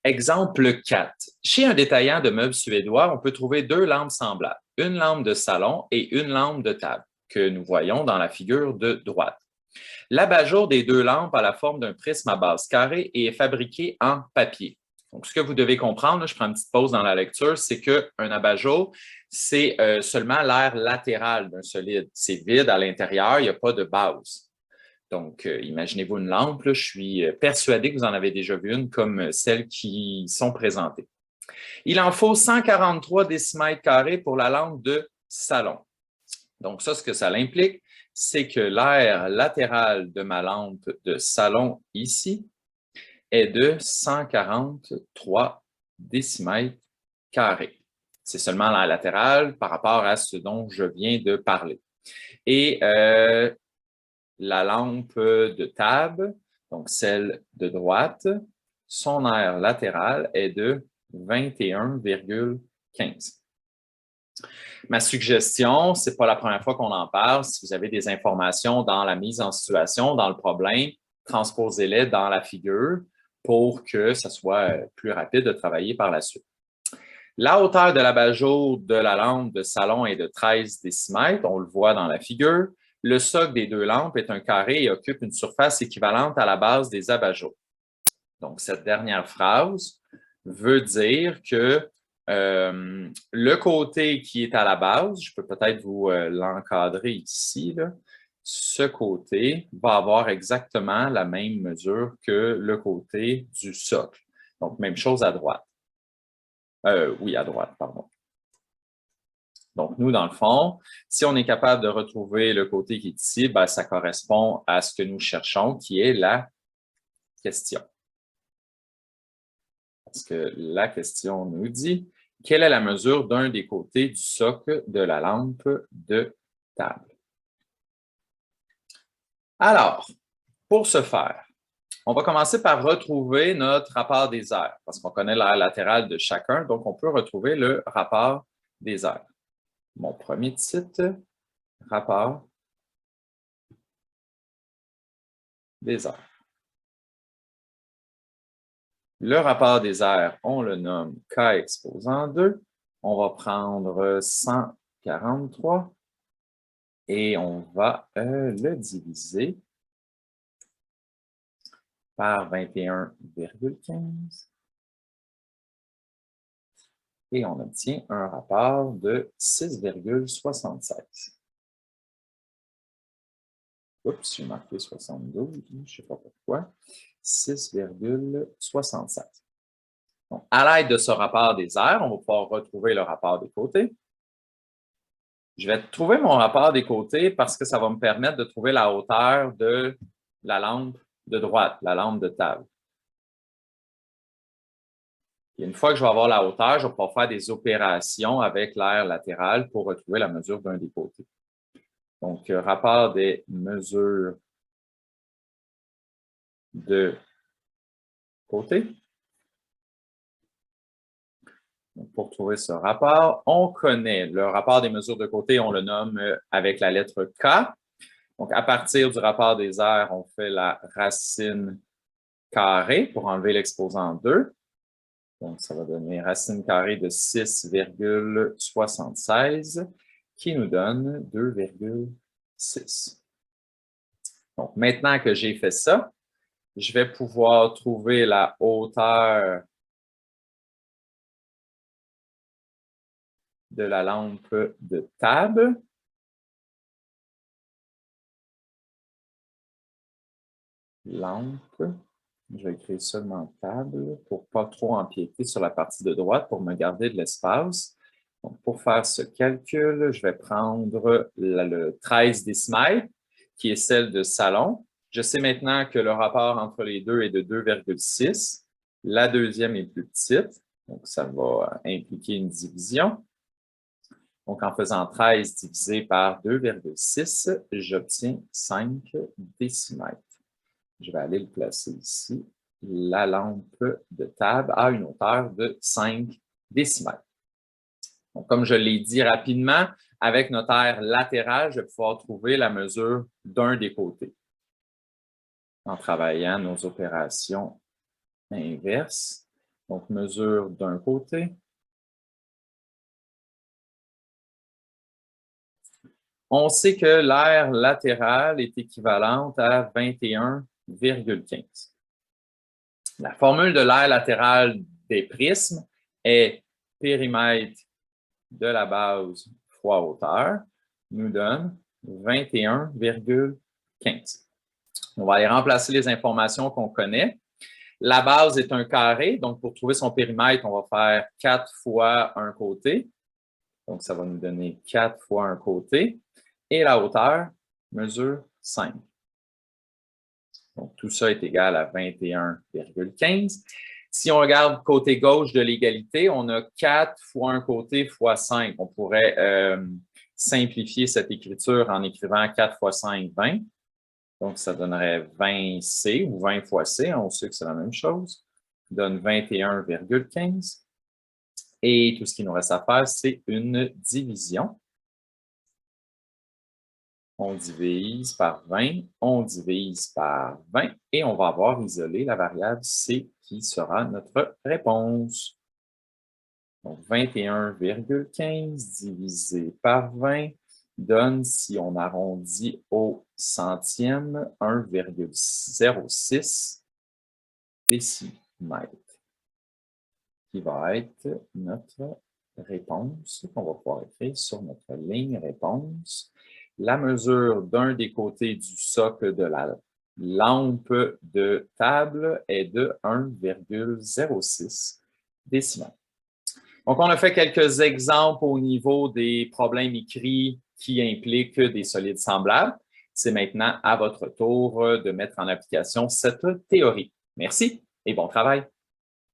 Exemple 4. Chez un détaillant de meubles suédois, on peut trouver deux lampes semblables, une lampe de salon et une lampe de table, que nous voyons dans la figure de droite. L'abat-jour des deux lampes a la forme d'un prisme à base carrée et est fabriqué en papier. Donc, ce que vous devez comprendre, là, je prends une petite pause dans la lecture, c'est qu'un abat-jour, c'est seulement l'air latéral d'un solide. C'est vide à l'intérieur, il n'y a pas de base. Donc, imaginez-vous une lampe, là, je suis persuadé que vous en avez déjà vu une comme celles qui sont présentées. Il en faut 143 décimètres carrés pour la lampe de salon. Donc, ça, ce que ça implique, c'est que l'aire latéral de ma lampe de salon ici est de 143 décimètres carrés. C'est seulement l'aire latérale par rapport à ce dont je viens de parler. Et la lampe de table, donc celle de droite, son aire latérale est de 21,15. Ma suggestion, ce n'est pas la première fois qu'on en parle. Si vous avez des informations dans la mise en situation, dans le problème, transposez-les dans la figure pour que ce soit plus rapide de travailler par la suite. La hauteur de l'abat-jour de la lampe de salon est de 13 décimètres, on le voit dans la figure. Le socle des deux lampes est un carré et occupe une surface équivalente à la base des abat-jours. Donc, cette dernière phrase veut dire que le côté qui est à la base, je peux peut-être vous l'encadrer ici, là, ce côté va avoir exactement la même mesure que le côté du socle. Donc, même chose à droite. Oui, à droite, pardon. Donc, nous, dans le fond, si on est capable de retrouver le côté qui est ici, ben, ça correspond à ce que nous cherchons, qui est la question. Parce que la question nous dit, quelle est la mesure d'un des côtés du socle de la lampe de table? Alors, pour ce faire, on va commencer par retrouver notre rapport des aires, parce qu'on connaît l'aire latérale de chacun, donc on peut retrouver le rapport des aires. Mon premier titre, rapport des aires. Le rapport des aires, on le nomme K exposant 2. On va prendre 143 et on va le diviser par 21,15. Et on obtient un rapport de 6,76. Oups, j'ai marqué 72, je ne sais pas pourquoi. 6,67. Donc, à l'aide de ce rapport des aires, on va pouvoir retrouver le rapport des côtés. Je vais trouver mon rapport des côtés parce que ça va me permettre de trouver la hauteur de la lampe de droite, la lampe de table. Et une fois que je vais avoir la hauteur, je vais pouvoir faire des opérations avec l'aire latérale pour retrouver la mesure d'un des côtés. Donc, rapport des mesures de côté. Donc, pour trouver ce rapport, on connaît le rapport des mesures de côté, on le nomme avec la lettre K. Donc, à partir du rapport des aires, on fait la racine carrée pour enlever l'exposant 2. Donc, ça va donner racine carrée de 6,76 qui nous donne 2,6. Donc, maintenant que j'ai fait ça, je vais pouvoir trouver la hauteur de la lampe de table. Lampe. Je vais écrire seulement table pour ne pas trop empiéter sur la partie de droite pour me garder de l'espace. Donc, pour faire ce calcul, je vais prendre le 13 décimètres, qui est celle de salon. Je sais maintenant que le rapport entre les deux est de 2,6. La deuxième est plus petite, donc ça va impliquer une division. Donc, en faisant 13 divisé par 2,6, j'obtiens 5 décimètres. Je vais aller le placer ici. La lampe de table a une hauteur de 5 décimètres. Donc, comme je l'ai dit rapidement, avec notre aire latérale, je vais pouvoir trouver la mesure d'un des côtés en travaillant nos opérations inverses. Donc, mesure d'un côté. On sait que l'aire latérale est équivalente à 21,15. La formule de l'aire latérale des prismes est périmètre de la base fois hauteur, nous donne 21,15. On va aller remplacer les informations qu'on connaît. La base est un carré, donc pour trouver son périmètre, on va faire 4 fois un côté. Donc, ça va nous donner 4 fois un côté. Et la hauteur mesure 5. Donc, tout ça est égal à 21,15. Si on regarde côté gauche de l'égalité, on a 4 fois un côté fois 5. On pourrait simplifier cette écriture en écrivant 4 fois 5, 20. Donc, ça donnerait 20C ou 20 fois C. On sait que c'est la même chose. Ça donne 21,15. Et tout ce qu'il nous reste à faire, c'est une division. On divise par 20, on divise par 20 et on va avoir isolé la variable C qui sera notre réponse. Donc, 21,15 divisé par 20 donne, si on arrondit au centième, 1,06 décimètres, qui va être notre réponse qu'on va pouvoir écrire sur notre ligne réponse. La mesure d'un des côtés du socle de la lampe de table est de 1,06 décimètres. Donc, on a fait quelques exemples au niveau des problèmes écrits qui impliquent des solides semblables. C'est maintenant à votre tour de mettre en application cette théorie. Merci et bon travail.